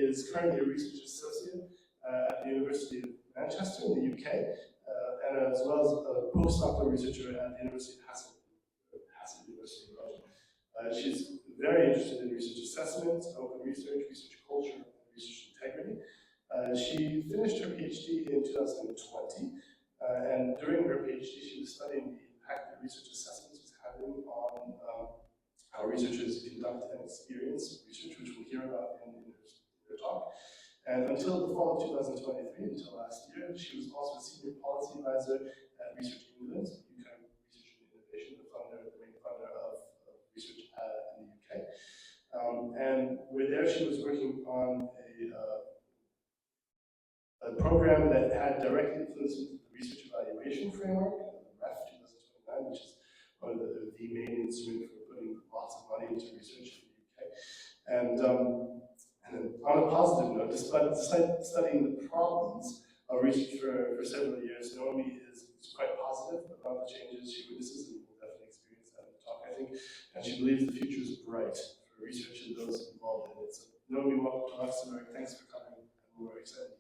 is currently a research associate at the University of Manchester in the UK, and as well as a postdoctoral researcher at the University of Hasselt University in Belgium. She's very interested in research assessment, open research, research culture, and research integrity. She finished her PhD in 2020, and during her PhD, she was studying the impact that research assessments was having on how researchers conduct and experience research, which we'll hear about in her talk. And until the fall of 2023, until last year, she was also a senior policy advisor at Research England, UK Research and Innovation, the main funder of research in the UK. And there she was working on a program that had direct influence into the research evaluation framework, REF 2029, which is one of the main instrument for putting lots of money into research in the UK. And on a positive note, despite studying the problems of research for several years, Noémie is quite positive about the changes she witnesses, and will definitely experience that in the talk, I think. And she believes the future is bright for research and those involved in it. So Noémie, welcome to Luxembourg. Thanks for coming, and we're excited.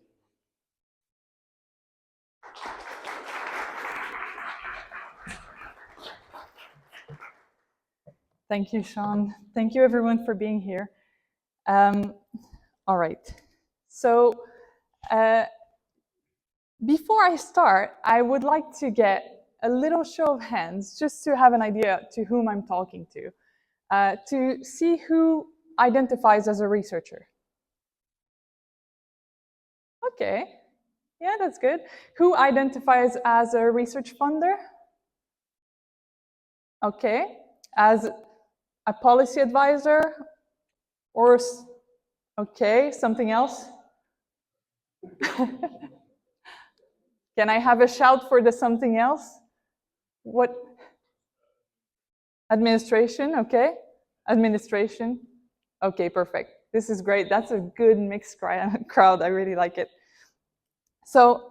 Thank you, Sean. Thank you, everyone, for being here. All right. So before I start, I would like to get a little show of hands just to have an idea to whom I'm talking to see who identifies as a researcher. Okay. Yeah, that's good. Who identifies as a research funder? Okay. As a policy advisor, or okay, something else? Can I have a shout for the something else? What? Administration, okay. Administration, okay, perfect. This is great. That's a good mixed crowd. I really like it. So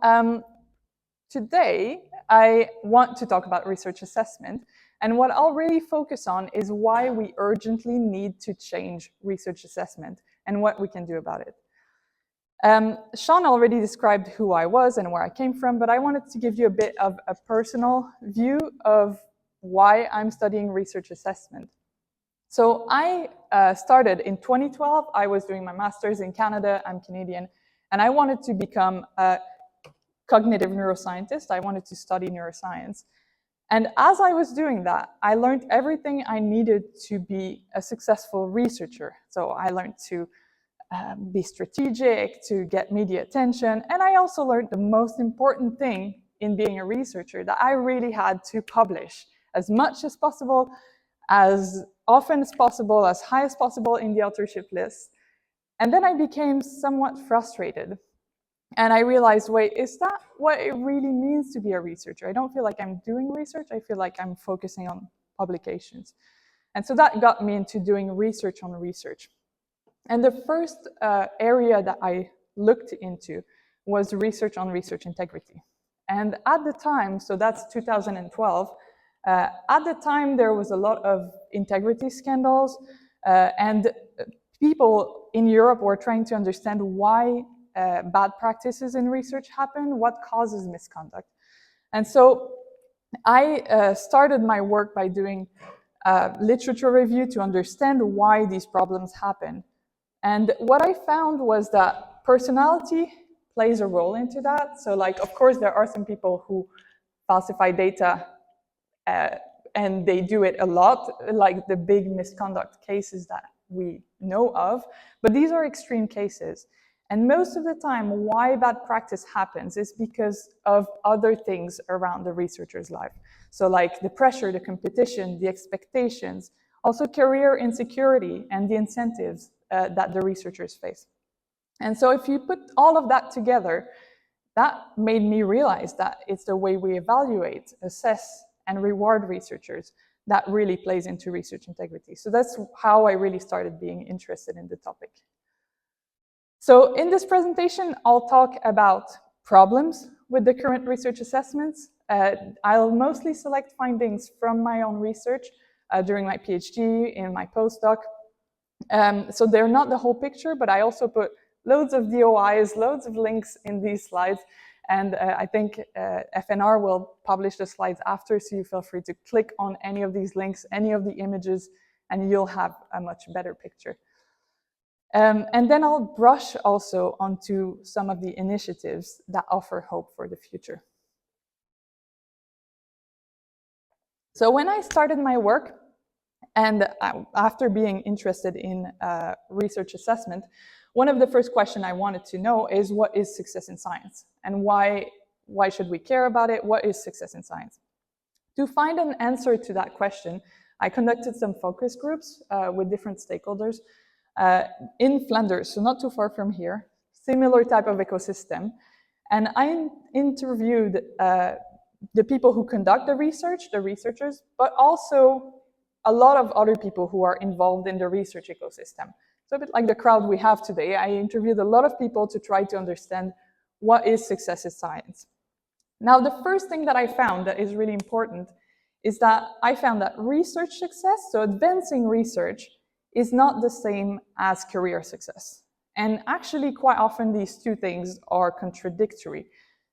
today, I want to talk about research assessment. And what I'll really focus on is why we urgently need to change research assessment and what we can do about it. Sean already described who I was and where I came from, but I wanted to give you a bit of a personal view of why I'm studying research assessment. So I started in 2012. I was doing my master's in Canada. I'm Canadian. And I wanted to become a cognitive neuroscientist. I wanted to study neuroscience. And as I was doing that, I learned everything I needed to be a successful researcher. So I learned to be strategic, to get media attention. And I also learned the most important thing in being a researcher, that I really had to publish as much as possible, as often as possible, as high as possible in the authorship list. And then I became somewhat frustrated. And I realized, wait, is that what it really means to be a researcher? I don't feel like I'm doing research. I feel like I'm focusing on publications. And so that got me into doing research on research. And the first area that I looked into was research on research integrity. And at the time, so that's 2012, at the time there was a lot of integrity scandals, and people in Europe were trying to understand why bad practices in research happen, what causes misconduct. And so I started my work by doing literature review to understand why these problems happen. And what I found was that personality plays a role into that. So like, of course, there are some people who falsify data and they do it a lot, like the big misconduct cases that we know of. But these are extreme cases. And most of the time, why bad practice happens is because of other things around the researcher's life. So like the pressure, the competition, the expectations, also career insecurity and the incentives that the researchers face. And so if you put all of that together, that made me realize that it's the way we evaluate, assess, and reward researchers that really plays into research integrity. So that's how I really started being interested in the topic. So in this presentation, I'll talk about problems with the current research assessments. I'll mostly select findings from my own research during my PhD, in my postdoc. So they're not the whole picture, but I also put loads of DOIs, loads of links in these slides. And I think FNR will publish the slides after, so you feel free to click on any of these links, any of the images, and you'll have a much better picture. And then I'll brush also onto some of the initiatives that offer hope for the future. So when I started my work, and after being interested in research assessment, one of the first questions I wanted to know is, what is success in science? And why should we care about it? What is success in science? To find an answer to that question, I conducted some focus groups with different stakeholders in Flanders, so not too far from here, similar type of ecosystem. And I interviewed the people who conduct the research, the researchers, but also a lot of other people who are involved in the research ecosystem. So a bit like the crowd we have today, I interviewed a lot of people to try to understand what is success in science. Now, the first thing that I found that is really important is that I found that research success, so advancing research, is not the same as career success. And actually, quite often, these two things are contradictory.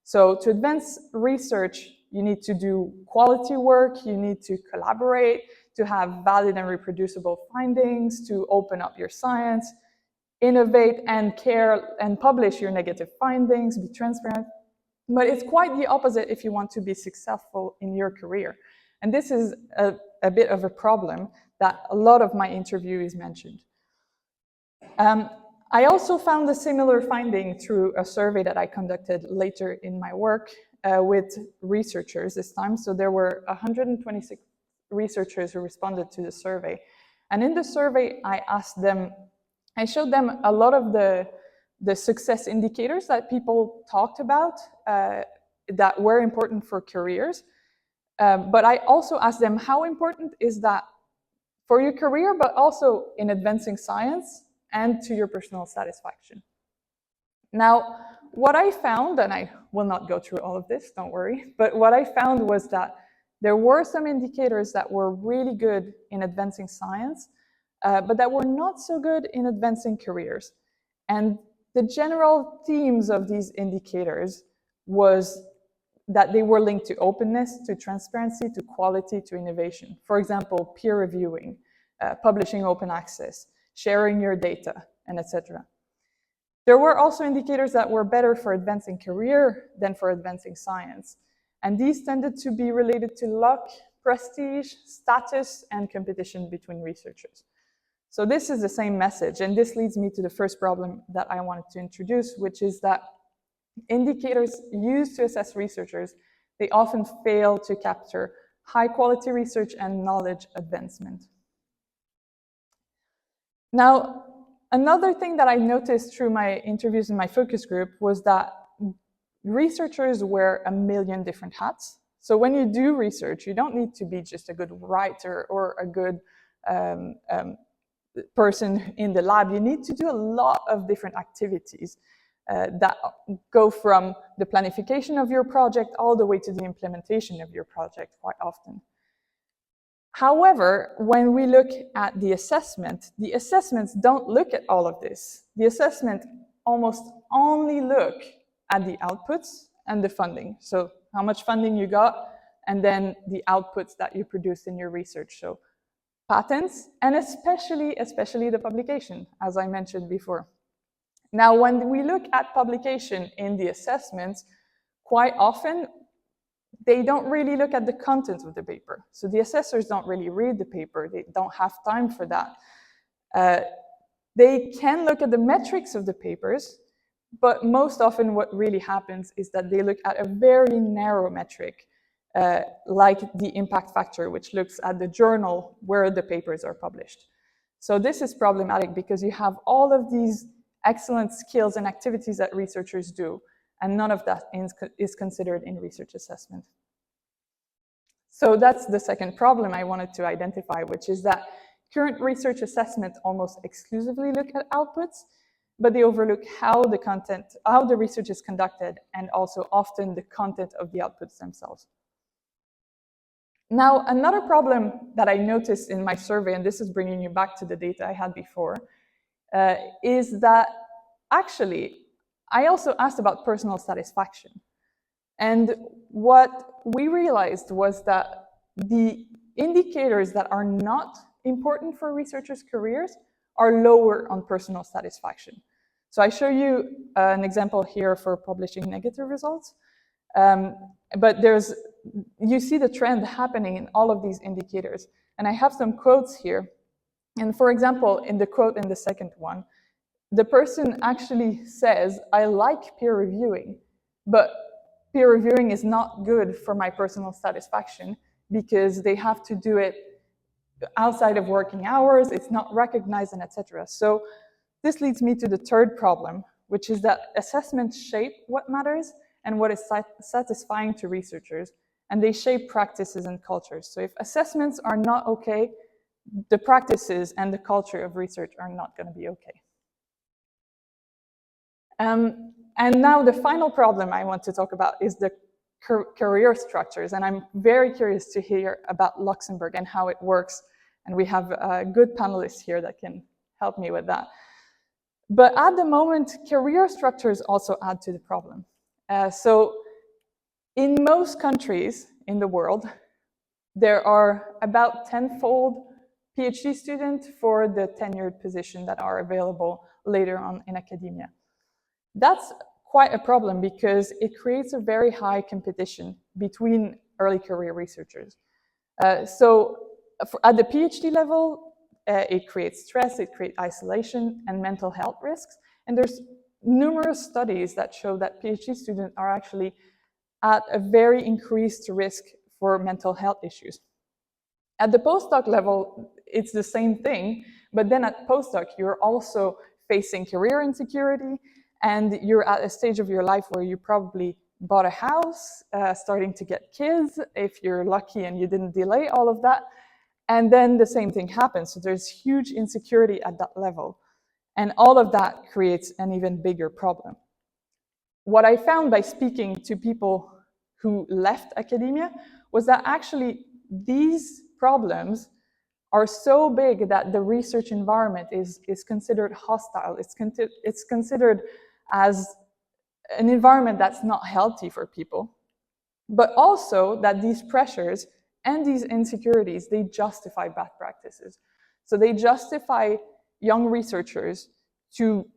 So to advance research, you need to do quality work, you need to collaborate, to have valid and reproducible findings, to open up your science, innovate and care and publish your negative findings, be transparent. But it's quite the opposite if you want to be successful in your career. And this is a bit of a problem that a lot of my interviewees mentioned. I also found a similar finding through a survey that I conducted later in my work with researchers this time. So there were 126 researchers who responded to the survey. And in the survey, I showed them a lot of the success indicators that people talked about that were important for careers. But I also asked them, how important is that for your career, but also in advancing science and to your personal satisfaction? Now, what I found, and I will not go through all of this, don't worry, but what I found was that there were some indicators that were really good in advancing science, but that were not so good in advancing careers. And the general themes of these indicators was that they were linked to openness, to transparency, to quality, to innovation. For example, peer reviewing, publishing open access, sharing your data, and etc. There were also indicators that were better for advancing career than for advancing science. And these tended to be related to luck, prestige, status, and competition between researchers. So this is the same message, and this leads me to the first problem that I wanted to introduce, which is that indicators used to assess researchers, they often fail to capture high-quality research and knowledge advancement. Now, another thing that I noticed through my interviews in my focus group was that researchers wear a million different hats. So when you do research, you don't need to be just a good writer or a good person in the lab. You need to do a lot of different activities that go from the planification of your project all the way to the implementation of your project quite often. However, when we look at the assessments don't look at all of this. The assessment almost only look at the outputs and the funding. So how much funding you got, and then the outputs that you produced in your research. So patents, and especially the publication, as I mentioned before. Now, when we look at publication in the assessments, quite often, they don't really look at the content of the paper. So the assessors don't really read the paper. They don't have time for that. They can look at the metrics of the papers, but most often what really happens is that they look at a very narrow metric, like the impact factor, which looks at the journal where the papers are published. So this is problematic because you have all of these excellent skills and activities that researchers do, and none of that is considered in research assessment. So that's the second problem I wanted to identify, which is that current research assessments almost exclusively look at outputs, but they overlook how the research is conducted, and also often the content of the outputs themselves. Now, another problem that I noticed in my survey, and this is bringing you back to the data I had before, is that actually, I also asked about personal satisfaction. And what we realized was that the indicators that are not important for researchers' careers are lower on personal satisfaction. So I show you an example here for publishing negative results. But you see the trend happening in all of these indicators. And I have some quotes here. And for example, in the quote in the second one, the person actually says, I like peer reviewing, but peer reviewing is not good for my personal satisfaction because they have to do it outside of working hours, it's not recognized, and etc. So this leads me to the third problem, which is that assessments shape what matters and what is satisfying to researchers, and they shape practices and cultures. So if assessments are not okay, the practices and the culture of research are not going to be okay. And now the final problem I want to talk about is the career structures, and I'm very curious to hear about Luxembourg and how it works, and we have good panelists here that can help me with that. But at the moment, career structures also add to the problem. So in most countries in the world, there are about 10-fold PhD students for the tenured position that are available later on in academia. That's quite a problem because it creates a very high competition between early career researchers. So at the PhD level, it creates stress, it creates isolation and mental health risks. And there's numerous studies that show that PhD students are actually at a very increased risk for mental health issues. At the postdoc level, it's the same thing, but then at postdoc, you're also facing career insecurity, and you're at a stage of your life where you probably bought a house, starting to get kids, if you're lucky and you didn't delay all of that. And then the same thing happens. So there's huge insecurity at that level. And all of that creates an even bigger problem. What I found by speaking to people who left academia was that actually these problems are so big that the research environment is considered hostile. It's considered as an environment that's not healthy for people, but also that these pressures and these insecurities, they justify bad practices. So they justify young researchers to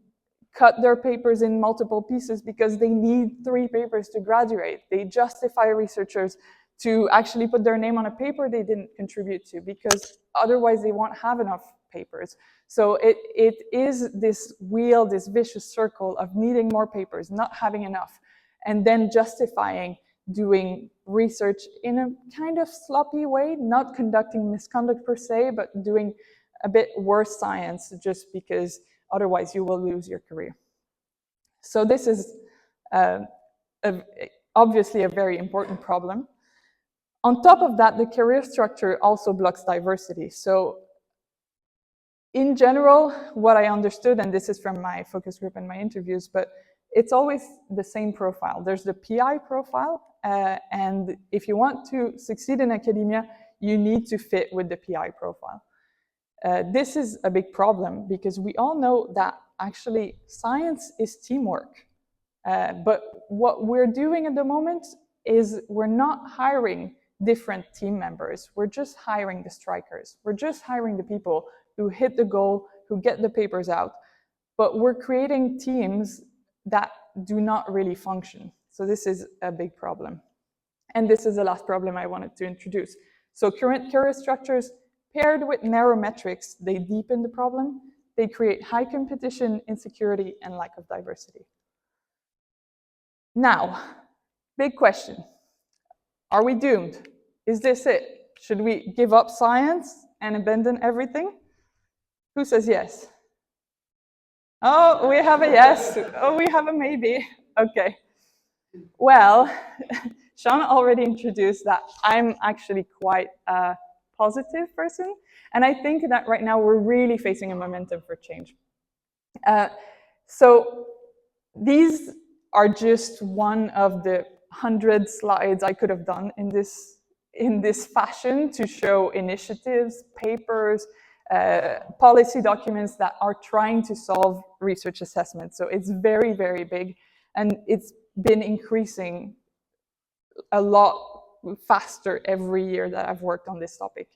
cut their papers in multiple pieces because they need 3 papers to graduate. They justify researchers to actually put their name on a paper they didn't contribute to because otherwise they won't have enough papers. So it is this wheel, this vicious circle of needing more papers, not having enough, and then justifying doing research in a kind of sloppy way, not conducting misconduct per se, but doing a bit worse science just because otherwise you will lose your career. So this is obviously a very important problem. On top of that, the career structure also blocks diversity. So in general, what I understood, and this is from my focus group and my interviews, but it's always the same profile. There's the PI profile, and if you want to succeed in academia, you need to fit with the PI profile. This is a big problem because we all know that actually science is teamwork. But what we're doing at the moment is we're not hiring different team members. We're just hiring the strikers. We're just hiring the people who hit the goal, who get the papers out. But we're creating teams that do not really function. So this is a big problem. And this is the last problem I wanted to introduce. So current career structures paired with narrow metrics, they deepen the problem. They create high competition, insecurity, and lack of diversity. Now, big question. Are we doomed? Is this it? Should we give up science and abandon everything? Who says yes? Oh, we have a yes. Oh, we have a maybe. Okay. Well, Sean already introduced that I'm actually quite a positive person. And I think that right now we're really facing a momentum for change. So these are just one of the 100 slides I could have done in this fashion to show initiatives, papers, policy documents that are trying to solve research assessment. So it's very, very big, and it's been increasing a lot faster every year that I've worked on this topic.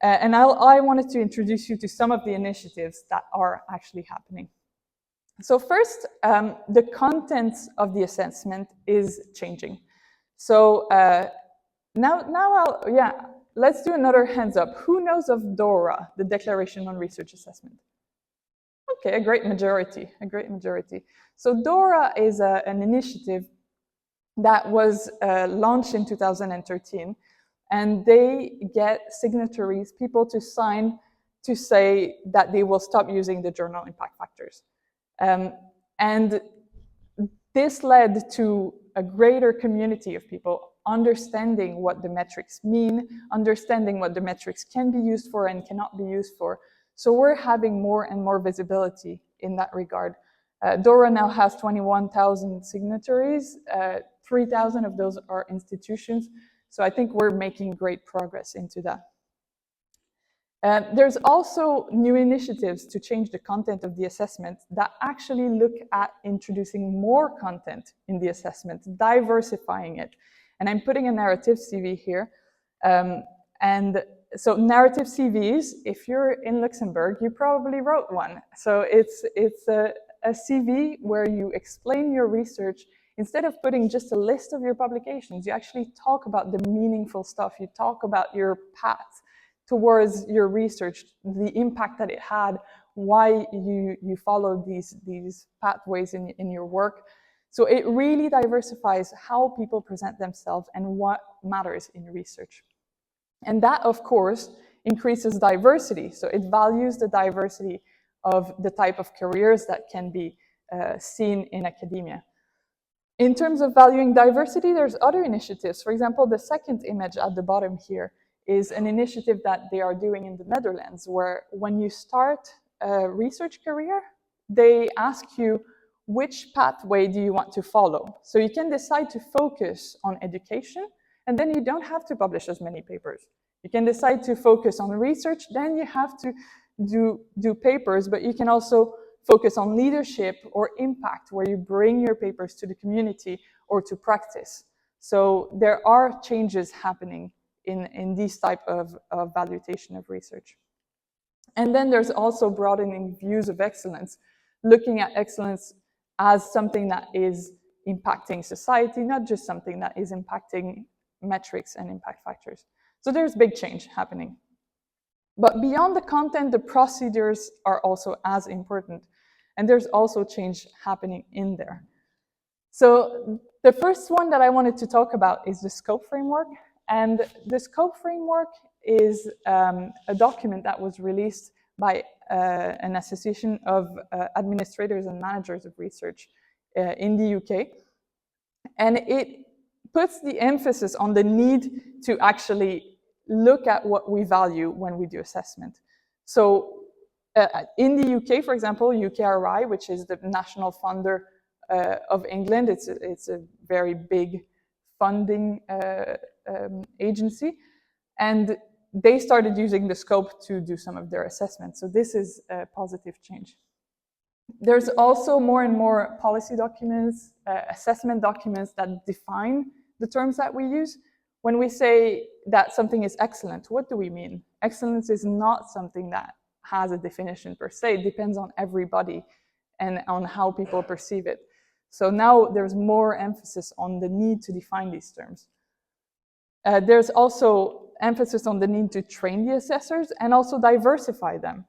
And I wanted to introduce you to some of the initiatives that are actually happening. So first, the content of the assessment is changing. So let's do another hands up. Who knows of DORA, the Declaration on Research Assessment? Okay, a great majority. So DORA is an initiative that was launched in 2013, and they get signatories, people to sign to say that they will stop using the journal impact factors. And this led to a greater community of people understanding what the metrics mean, understanding what the metrics can be used for and cannot be used for. So we're having more and more visibility in that regard. DORA now has 21,000 signatories. 3,000 of those are institutions. So I think we're making great progress into that. There's also new initiatives to change the content of the assessment that actually look at introducing more content in the assessment, diversifying it. And I'm putting a narrative CV here. And so narrative CVs, if you're in Luxembourg, you probably wrote one. So it's a CV where you explain your research. Instead of putting just a list of your publications, you actually talk about the meaningful stuff. You talk about your path towards your research, the impact that it had, why you followed these pathways in your work. So it really diversifies how people present themselves and what matters in research. And that, of course, increases diversity. So it values the diversity of the type of careers that can be seen in academia. In terms of valuing diversity, there's other initiatives. For example, the second image at the bottom here is an initiative that they are doing in the Netherlands, where when you start a research career, they ask you which pathway do you want to follow. So you can decide to focus on education, and then you don't have to publish as many papers. You can decide to focus on research, then you have to do papers, but you can also focus on leadership or impact, where you bring your papers to the community or to practice. So there are changes happening in these type of valuation of research. And then there's also broadening views of excellence, looking at excellence as something that is impacting society, not just something that is impacting metrics and impact factors. So there's big change happening. But beyond the content, the procedures are also as important. And there's also change happening in there. So the first one that I wanted to talk about is the scope framework. And the scope framework is a document that was released by an association of administrators and managers of research in the UK. And it puts the emphasis on the need to actually look at what we value when we do assessment. So in the UK, for example, UKRI, which is the national funder of England, it's a very big funding agency, and they started using the scope to do some of their assessments. So this is a positive change. There's also more and more policy documents, assessment documents that define the terms that we use. When we say that something is excellent, what do we mean? Excellence is not something that has a definition per se. It depends on everybody and on how people perceive it. So now there's more emphasis on the need to define these terms. There's also emphasis on the need to train the assessors and also diversify them.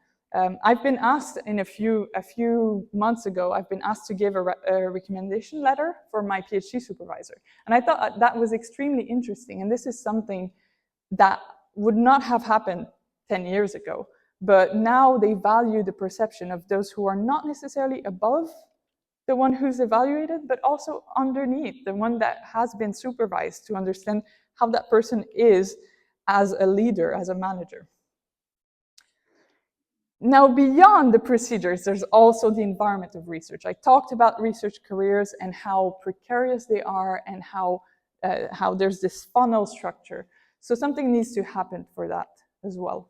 I've been asked a few months ago, I've been asked to give a recommendation letter for my PhD supervisor. And I thought that was extremely interesting. And this is something that would not have happened 10 years ago. But now they value the perception of those who are not necessarily above the one who's evaluated, but also underneath, the one that has been supervised, to understand how that person is as a leader, as a manager. Now, beyond the procedures, there's also the environment of research. I talked about research careers and how precarious they are, and how there's this funnel structure. So something needs to happen for that as well.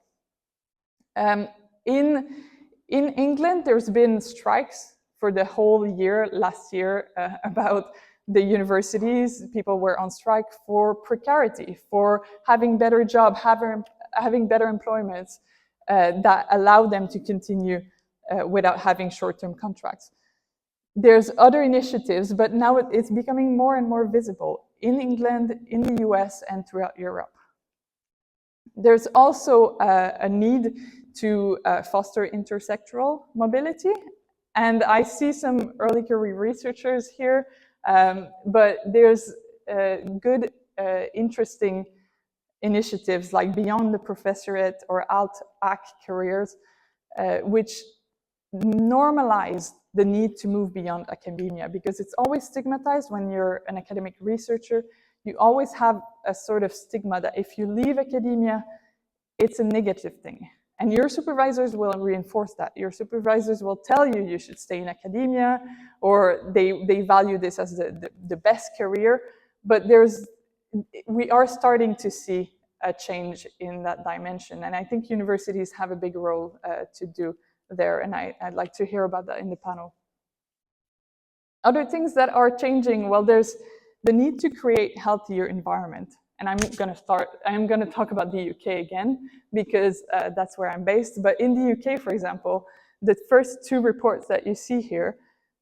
Um, in England, there's been strikes for the whole year last year about the universities. People were on strike for precarity, for having better job, having better employments that allow them to continue without having short-term contracts. There's other initiatives, but now it's becoming more and more visible in England, in the US, and throughout Europe. There's also a need to foster intersectoral mobility. And I see some early career researchers here, but there's good, interesting initiatives like Beyond the Professorate or Alt-AC careers, which normalize the need to move beyond academia, because it's always stigmatized when you're an academic researcher. You always have a sort of stigma that if you leave academia, it's a negative thing. And your supervisors will reinforce that. Your supervisors will tell you you should stay in academia, or they value this as the best career. But we are starting to see a change in that dimension. And I think universities have a big role to do there. And I'd like to hear about that in the panel. Other things that are changing, well, there's the need to create healthier environment. And I'm going to talk about the UK again, because that's where I'm based. But in the UK, for example, the first two reports that you see here,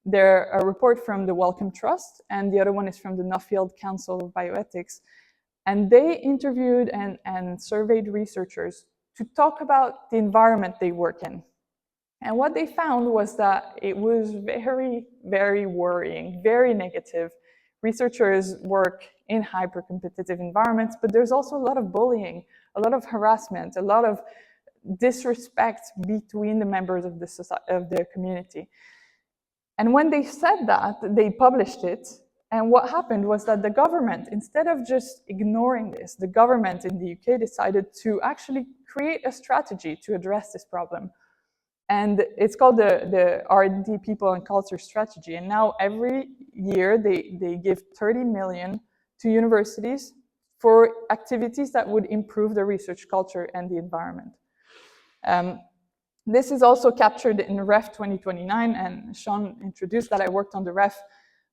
they're a report from the Wellcome Trust, and the other one is from the Nuffield Council of Bioethics. And they interviewed and surveyed researchers to talk about the environment they work in. And what they found was that it was very, very worrying, very negative. Researchers work in hyper-competitive environments, but there's also a lot of bullying, a lot of harassment, a lot of disrespect between the members of the community. And when they said that, they published it. And what happened was that the government, instead of just ignoring this, the government in the UK decided to actually create a strategy to address this problem. And it's called the R&D People and Culture Strategy. And now every year they give 30 million to universities for activities that would improve the research culture and the environment. This is also captured in REF 2029, and Sean introduced that I worked on the REF.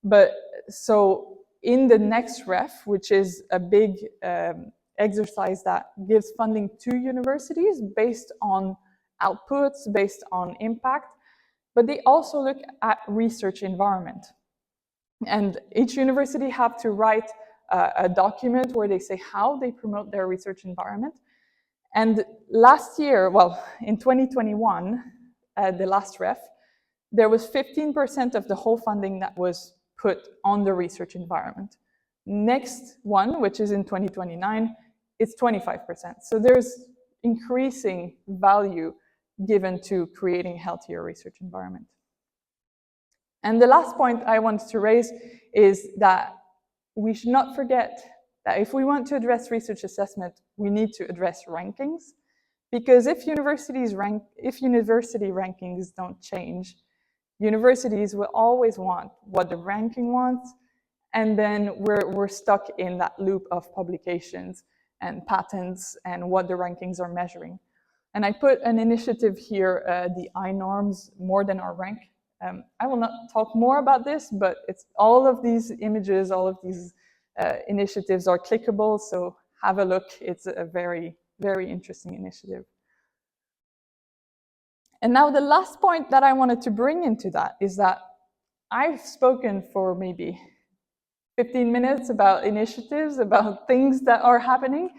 But so in the next REF, which is a big exercise that gives funding to universities based on outputs, based on impact, but they also look at research environment. And each university have to write a document where they say how they promote their research environment. And last year, well, in 2021, the last REF, there was 15% of the whole funding that was put on the research environment. Next one, which is in 2029, it's 25%. So there's increasing value given to creating a healthier research environment. And the last point I want to raise is that we should not forget that if we want to address research assessment, we need to address rankings. Because if university rankings don't change, universities will always want what the ranking wants, and then we're stuck in that loop of publications and patents and what the rankings are measuring. And I put an initiative here, the iNorms More Than Our Rank. I will not talk more about this, but it's all of these images, all of these initiatives are clickable, so have a look. It's a very, very interesting initiative. And now the last point that I wanted to bring into that is that I've spoken for maybe 15 minutes about initiatives, about things that are happening,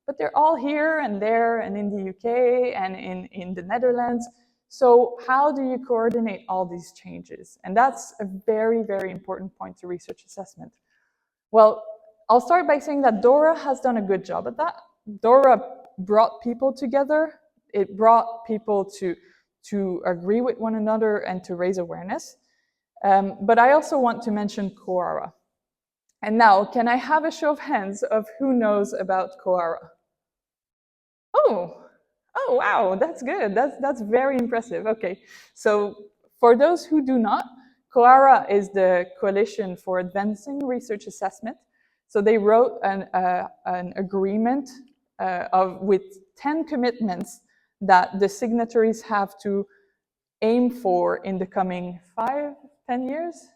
but they're all here and there and in the UK and in the Netherlands. So how do you coordinate all these changes? And that's a very, very important point to research assessment. Well, I'll start by saying that DORA has done a good job at that. DORA brought people together. It brought people to agree with one another and to raise awareness. But I also want to mention COARA. And now, can I have a show of hands of who knows about COARA? Oh, wow, that's good. That's very impressive. Okay, so for those who do not, COARA is the Coalition for Advancing Research Assessment. So they wrote an agreement with 10 commitments that the signatories have to aim for in the coming 5-10 years.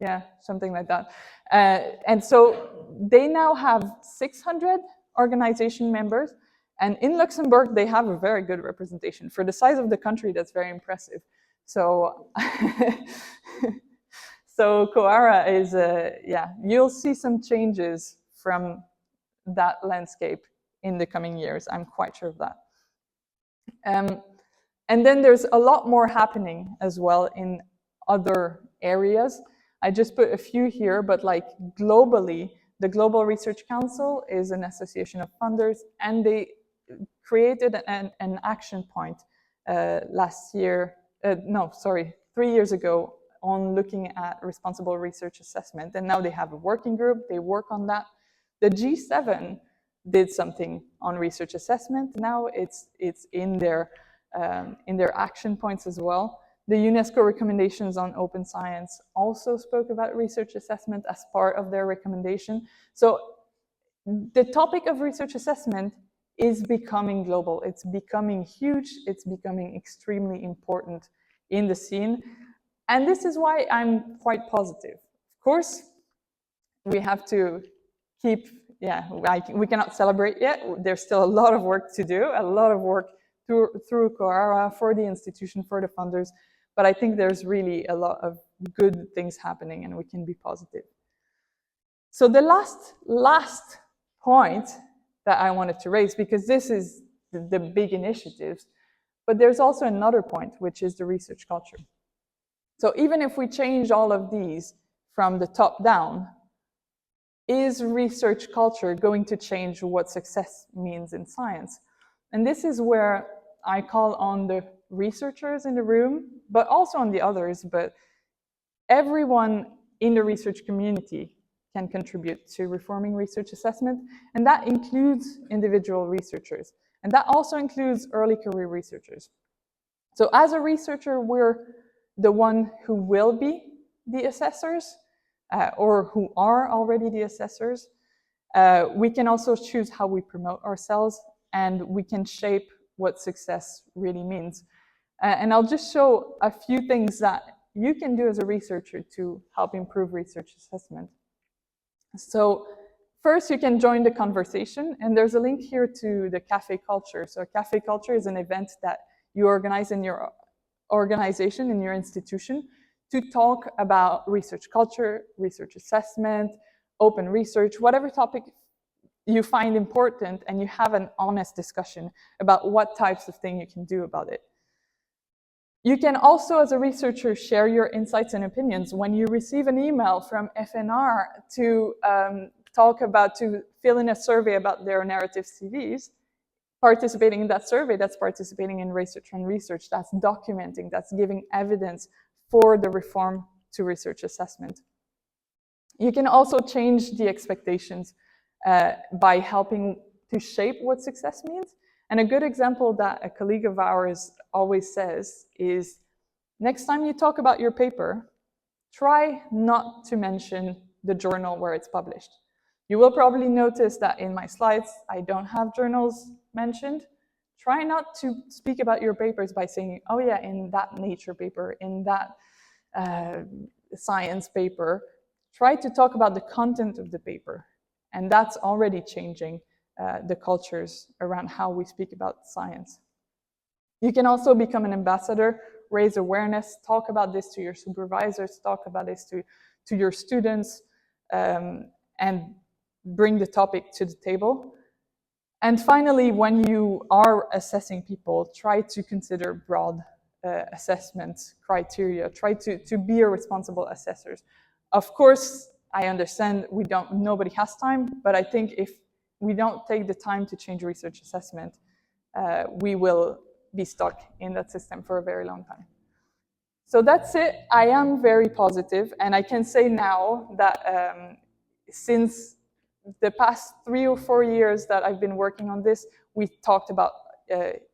Yeah, something like that. And so they now have 600 organization members. And in Luxembourg, they have a very good representation. For the size of the country, that's very impressive. So, so COARA is, yeah, you'll see some changes from that landscape in the coming years. I'm quite sure of that. And then there's a lot more happening as well in other areas. I just put a few here, but like globally, the Global Research Council is an association of funders, and they created an action point last year, 3 years ago, on looking at responsible research assessment. And now they have a working group, they work on that. The G7 did something on research assessment. Now it's in their action points as well. The UNESCO recommendations on open science also spoke about research assessment as part of their recommendation. So the topic of research assessment is becoming global. It's becoming huge. It's becoming extremely important in the scene. And this is why I'm quite positive. Of course, we have to keep, we cannot celebrate yet. There's still a lot of work to do, a lot of work through COARA, for the institution, for the funders. But I think there's really a lot of good things happening, and we can be positive. So the last point that I wanted to raise, because this is the big initiatives, but there's also another point, which is the research culture. So even if we change all of these from the top down, is research culture going to change what success means in science? And this is where I call on the researchers in the room, but also on the others, but everyone in the research community can contribute to reforming research assessment, and that includes individual researchers, and that also includes early career researchers. So as a researcher, we're the one who will be the assessors, or who are already the assessors. We can also choose how we promote ourselves, and we can shape what success really means. And I'll just show a few things that you can do as a researcher to help improve research assessment. So first, you can join the conversation, and there's a link here to the Café Culture. So Café Culture is an event that you organize in your organization, in your institution, to talk about research culture, research assessment, open research, whatever topic you find important, and you have an honest discussion about what types of things you can do about it. You can also, as a researcher, share your insights and opinions. When you receive an email from FNR to to fill in a survey about their narrative CVs, participating in that survey, that's participating in research on research, that's documenting, that's giving evidence for the reform to research assessment. You can also change the expectations by helping to shape what success means. And a good example that a colleague of ours always says is, next time you talk about your paper, try not to mention the journal where it's published. You will probably notice that in my slides, I don't have journals mentioned. Try not to speak about your papers by saying, oh yeah, in that Nature paper, in that Science paper. Try to talk about the content of the paper. And that's already changing the cultures around how we speak about science. You can also become an ambassador, raise awareness, talk about this to your supervisors, talk about this to your students, and bring the topic to the table. And finally, when you are assessing people, try to consider broad assessment criteria. Try to be a responsible assessor. Of course, I understand nobody has time, but I think if we don't take the time to change research assessment, we will be stuck in that system for a very long time. So that's it. I am very positive, and I can say now that since the past 3 or 4 years that I've been working on this, we talked about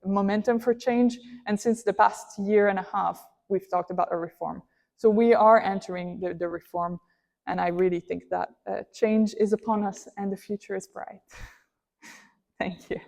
momentum for change, and since the past year and a half, we've talked about a reform. So we are entering the reform, and I really think that change is upon us and the future is bright. Thank you.